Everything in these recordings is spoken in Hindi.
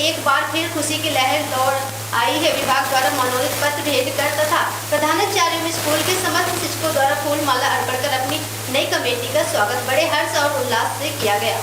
एक बार फिर खुशी की लहर दौड़ आई है। विभाग द्वारा मनोनीत पत्र भेज कर तथा प्रधानाचार्यों में स्कूल के समस्त शिक्षकों द्वारा फूल माला अर्पण कर अपनी नई कमेटी का स्वागत बड़े हर्ष और उल्लास से किया गया।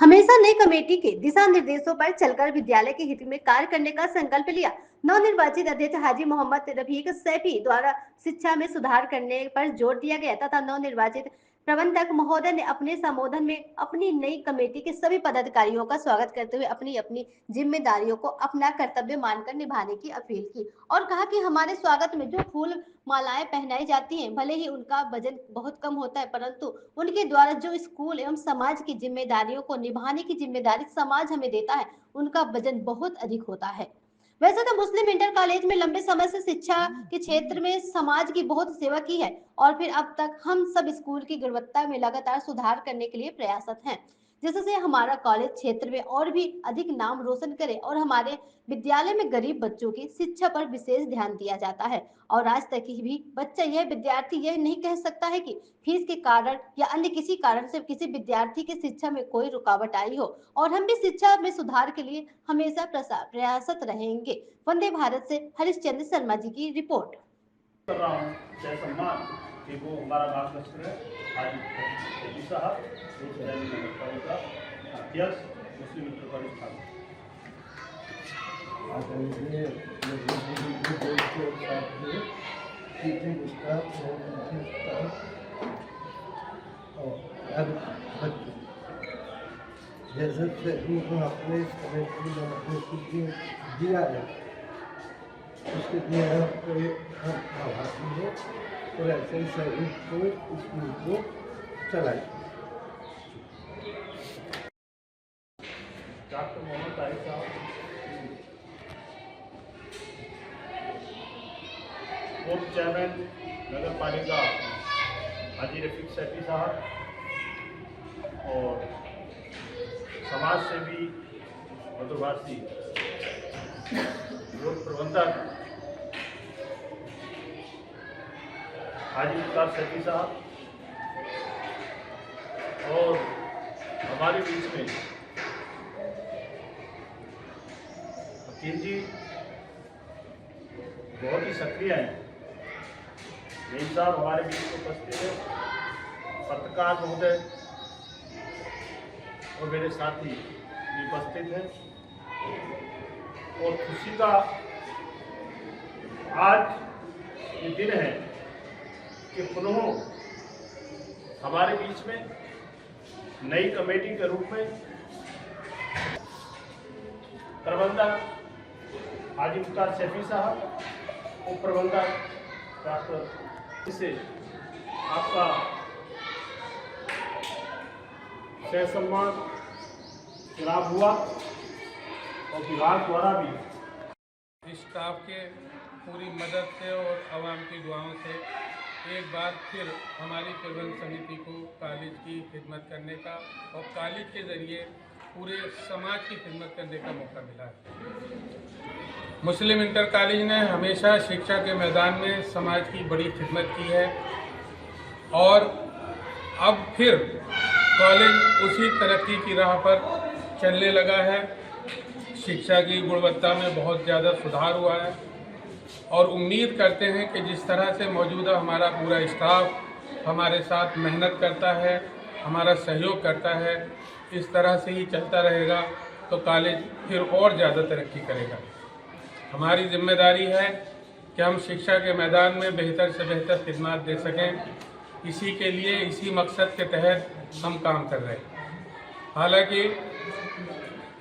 हमेशा नई कमेटी के दिशा निर्देशों पर चलकर विद्यालय के हित में कार्य करने का संकल्प लिया। नवनिर्वाचित अध्यक्ष हाजी मोहम्मद रफीक सैफी द्वारा शिक्षा में सुधार करने पर जोर दिया गया तथा नवनिर्वाचित प्रबंधक महोदय ने अपने संबोधन में अपनी नई कमेटी के सभी पदाधिकारियों का स्वागत करते हुए अपनी अपनी जिम्मेदारियों को अपना कर्तव्य मानकर निभाने की अपील की और कहा कि हमारे स्वागत में जो फूल मालाएं पहनाई जाती हैं, भले ही उनका वजन बहुत कम होता है, परंतु उनके द्वारा जो स्कूल एवं समाज की जिम्मेदारियों को निभाने की जिम्मेदारी समाज हमें देता है, उनका वजन बहुत अधिक होता है। वैसे तो मुस्लिम इंटर कॉलेज में लंबे समय से शिक्षा के क्षेत्र में समाज की बहुत सेवा की है और फिर अब तक हम सब स्कूल की गुणवत्ता में लगातार सुधार करने के लिए प्रयासरत हैं, जिससे हमारा कॉलेज क्षेत्र में और भी अधिक नाम रोशन करे और हमारे विद्यालय में गरीब बच्चों की शिक्षा पर विशेष ध्यान दिया जाता है। और आज तक भी बच्चा विद्यार्थी यह नहीं कह सकता है कि फीस के कारण या अन्य किसी कारण से किसी विद्यार्थी की शिक्षा में कोई रुकावट आई हो और हम भी शिक्षा में सुधार के लिए हमेशा प्रयासरत रहेंगे। वंदे भारत से हरिश्चंद्र शर्मा जी की रिपोर्ट। कर रहा हूँ जय सम्मान कि वो हमारा मार्गदर्शन है। आज साहब अध्यक्ष मुस्लिम इंटर कॉलेज था। जैसे अपने दिया है उसके लिए हम आभारी हैं और ऐसे सभी को स्कूल को चलाए। डॉक्टर मोहम्मद तारिक साहब, पूर्व चेयरमैन नगर पालिका हाजी रफीक सैफी साहब और समाज सेवी मधुभाषी बोर्ड प्रबंधक हाजी मुख्तार सैफी साहब और हमारे बीच में वकील जी बहुत ही सक्रिय हैं। यही साहब हमारे बीच में उपस्थित है, पत्रकार महोदय और मेरे साथी भी उपस्थित हैं। और खुशी का आज ये दिन है कि पुनः हमारे बीच में नई कमेटी के रूप में प्रबंधक हाजी मुख्तार सैफी साहब, उप प्रबंधक डॉक्टर से आपका सह सम्मान चुनाव हुआ और विभाग द्वारा भी स्टाफ के पूरी मदद से और आवाम की दुआओं से एक बार फिर हमारी प्रबंध समिति को कॉलेज की खिदमत करने का और कॉलेज के ज़रिए पूरे समाज की खिदमत करने का मौका मिला है। मुस्लिम इंटर कॉलेज ने हमेशा शिक्षा के मैदान में समाज की बड़ी खिदमत की है और अब फिर कॉलेज उसी तरक्की की राह पर चलने लगा है। शिक्षा की गुणवत्ता में बहुत ज़्यादा सुधार हुआ है और उम्मीद करते हैं कि जिस तरह से मौजूदा हमारा पूरा स्टाफ हमारे साथ मेहनत करता है, हमारा सहयोग करता है, इस तरह से ही चलता रहेगा तो कॉलेज फिर और ज़्यादा तरक्की करेगा। हमारी जिम्मेदारी है कि हम शिक्षा के मैदान में बेहतर से बेहतर खिदमत दे सकें। इसी के लिए, इसी मकसद के तहत हम काम कर रहे हैं। हालांकि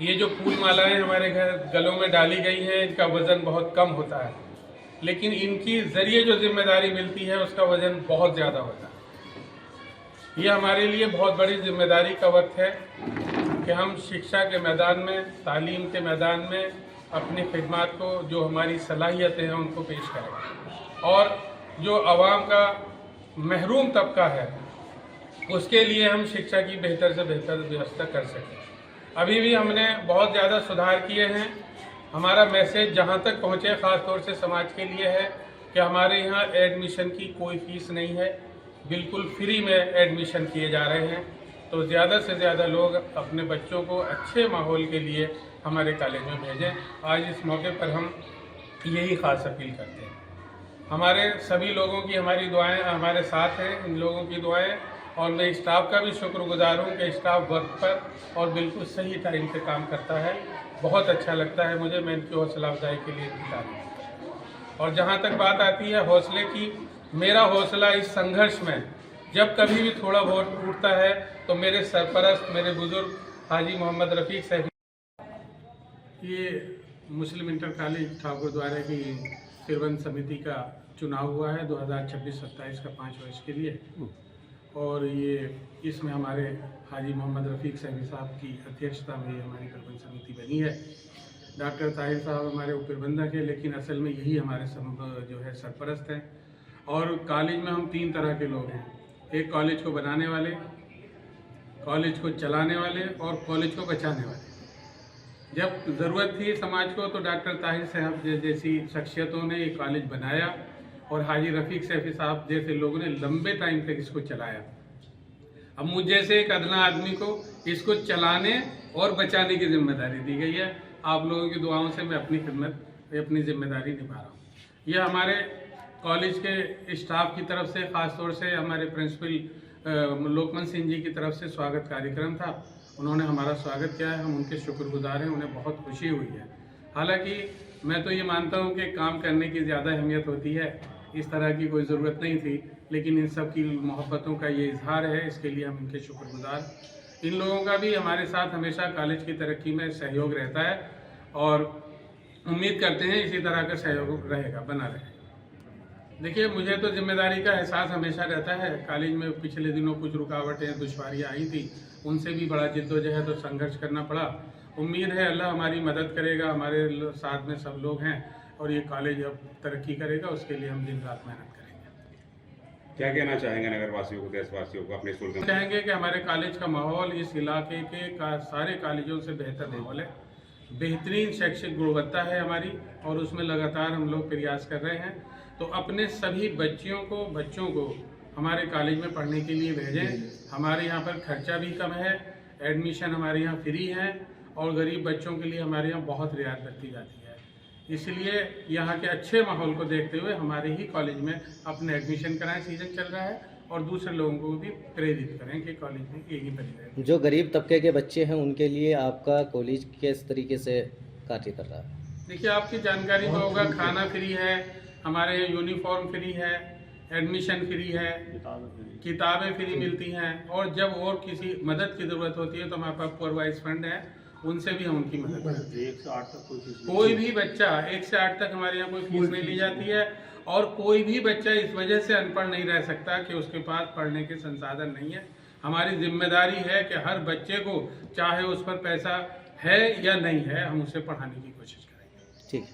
ये जो फूल मालाएं हमारे घर गलों में डाली गई हैं, इनका वज़न बहुत कम होता है, लेकिन इनकी ज़रिए जो जिम्मेदारी मिलती है उसका वज़न बहुत ज़्यादा होता है। ये हमारे लिए बहुत बड़ी जिम्मेदारी का वक्त है कि हम शिक्षा के मैदान में, तालीम के मैदान में अपनी खिदमत को, जो हमारी सलाहियतें हैं, उनको पेश करें और जो आवाम का महरूम तबका है उसके लिए हम शिक्षा की बेहतर से बेहतर व्यवस्था कर सकें। अभी भी हमने बहुत ज़्यादा सुधार किए हैं। हमारा मैसेज जहाँ तक पहुँचे, ख़ास तौर से समाज के लिए है कि हमारे यहाँ एडमिशन की कोई फ़ीस नहीं है, बिल्कुल फ्री में एडमिशन किए जा रहे हैं। तो ज़्यादा से ज़्यादा लोग अपने बच्चों को अच्छे माहौल के लिए हमारे कॉलेज में भेजें। आज इस मौके पर हम यही खास अपील करते हैं। हमारे सभी लोगों की हमारी दुआएं हमारे साथ हैं, इन लोगों की दुआएं, और मैं स्टाफ का भी शुक्रगुजार हूँ कि स्टाफ वक्त पर और बिल्कुल सही टाइम पे काम करता है। बहुत अच्छा लगता है मुझे, मैं इनकी हौसला अफजाई के लिए इनकी तारीफ करता हूँ। और जहाँ तक बात आती है हौसले की, मेरा हौसला इस संघर्ष में जब कभी भी थोड़ा बहुत टूटता है तो मेरे सरपरस्त, मेरे बुजुर्ग हाजी मोहम्मद रफ़ीक साहब, ये मुस्लिम इंटर कॉलेज ठाकुर द्वारा की तिरवंत समिति का चुनाव हुआ है 2026-27 का 5 वर्ष के लिए, और ये इसमें हमारे हाजी मोहम्मद रफ़ीक साहब की अध्यक्षता में ये हमारी तिरवंत समिति बनी है। डॉक्टर ताहिर साहब हमारे उपप्रबंधक हैं, लेकिन असल में यही हमारे जो है सरपरस्त हैं। और कॉलेज में हम 3 तरह के लोग हैं, एक कॉलेज को बनाने वाले, कॉलेज को चलाने वाले और कॉलेज को बचाने वाले। जब ज़रूरत थी समाज को तो डॉक्टर ताहिर साहब जैसी शख्सियतों ने ये कॉलेज बनाया, और हाजी रफ़ीक साहब जैसे लोगों ने लंबे टाइम तक इसको चलाया। अब मुझ जैसे एक अदना आदमी को इसको चलाने और बचाने की जिम्मेदारी दी गई है। आप लोगों की दुआओं से मैं अपनी खिदमत, अपनी जिम्मेदारी निभा रहा हूँ। यह हमारे कॉलेज के स्टाफ की तरफ से, ख़ास तौर से हमारे प्रिंसिपल लोकमन सिंह जी की तरफ से स्वागत कार्यक्रम था। उन्होंने हमारा स्वागत किया है, हम उनके शुक्रगुजार हैं, उन्हें बहुत खुशी हुई है। हालांकि मैं तो ये मानता हूँ कि काम करने की ज़्यादा अहमियत होती है, इस तरह की कोई ज़रूरत नहीं थी, लेकिन इन सब की मोहब्बतों का ये इजहार है, इसके लिए हम इनके शुक्रगुजार। इन लोगों का भी हमारे साथ हमेशा कॉलेज की तरक्की में सहयोग रहता है, और उम्मीद करते हैं इसी तरह का सहयोग रहेगा, बना रहे। देखिए, मुझे तो जिम्मेदारी का एहसास हमेशा रहता है। कॉलेज में पिछले दिनों कुछ रुकावटें, दुश्वारियाँ आई थी, उनसे भी बड़ा जिद्दोजहद और संघर्ष करना पड़ा। उम्मीद है अल्लाह हमारी मदद करेगा, हमारे साथ में सब लोग हैं, और ये कॉलेज अब तरक्की करेगा, उसके लिए हम दिन रात मेहनत करेंगे। क्या कहना चाहेंगे नगर वासियों को, देशवासियों को अपने स्कूल का? कहेंगे कि हमारे कॉलेज का माहौल इस इलाके के सारे कॉलेजों से बेहतर माहौल है, बेहतरीन शैक्षिक गुणवत्ता है हमारी, और उसमें लगातार हम लोग प्रयास कर रहे हैं। तो अपने सभी बच्चों को हमारे कॉलेज में पढ़ने के लिए भेजें। हमारे यहाँ पर खर्चा भी कम है, एडमिशन हमारे यहाँ फ्री है, और गरीब बच्चों के लिए हमारे यहाँ बहुत रियायत बरती जाती है। इसलिए यहाँ के अच्छे माहौल को देखते हुए हमारे ही कॉलेज में अपने एडमिशन कराएं, सीजन चल रहा है, और दूसरे लोगों को भी प्रेरित करें कि कॉलेज में यही बनी। जो गरीब तबके के बच्चे हैं उनके लिए आपका कॉलेज किस तरीके से कार्य कर रहा है? देखिए, आपकी जानकारी में होगा, खाना फ्री है, हमारे यहाँ यूनिफॉर्म फ्री है, एडमिशन फ्री है, किताबें फ्री मिलती हैं, और जब और किसी मदद की ज़रूरत होती है तो हमारे पास प्रोवाइस फंड है, उनसे भी हम उनकी मदद करते हैं। 1 से 8 तक कोई भी बच्चा 1 से 8 तक हमारे यहाँ कोई फीस नहीं ली जाती है, और कोई भी बच्चा इस वजह से अनपढ़ नहीं रह सकता कि उसके पास पढ़ने के संसाधन नहीं है। हमारी जिम्मेदारी है कि हर बच्चे को, चाहे उस पर पैसा है या नहीं है, हम उसे पढ़ाने की कोशिश करें।